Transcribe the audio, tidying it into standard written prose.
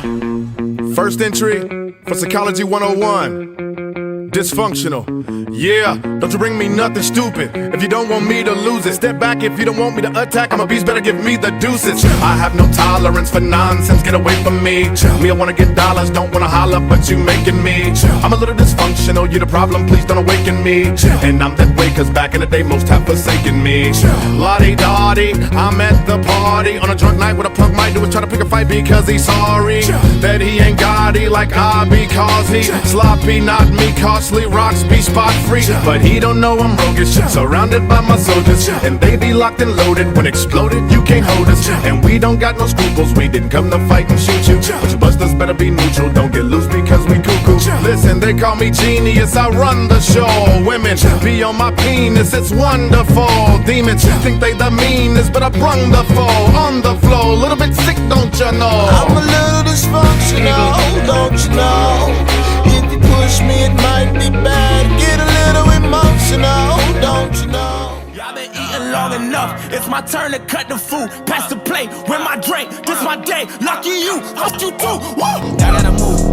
First entry for Psychology 101. Dysfunctional. Yeah, don't you bring me nothing stupid if you don't want me to lose it. Step back if you don't want me to attack. I'm a beast, better give me the deuces. I have no tolerance for nonsense, get away from me. Me, I wanna get dollars, don't wanna holler, but you making me. I'm a little dysfunctional, you're the problem, please don't awaken me. And I'm that way cause back in the day most have forsaken me. La-di-da-di, I'm at the party on a drunk night. What a punk might do is try to pick a fight because he's sorry that he ain't Gotti like I be, cause he sloppy, not me, costly, rocks be spot free. But he don't know I'm roguish, surrounded by my soldiers, and they be locked and loaded. When exploded, you can't hold us, and we don't got no scruples. We didn't come to fight and shoot you, but you busters better be neutral. Don't get loose because we cuckoo. Listen, they call me genius, I run the show. Women be on my penis, it's wonderful. Demons think they the meanest, but I brung the foe on the floor. Little bit sick, don't you know? I'm a little dysfunctional, don't you know? If you push me, it might be bad. Get a little emotional, don't you know? Y'all been eating long enough. It's my turn to cut the food. Pass the plate with my drink. This my day. Lucky you, fuck you too. Woo! I gotta move.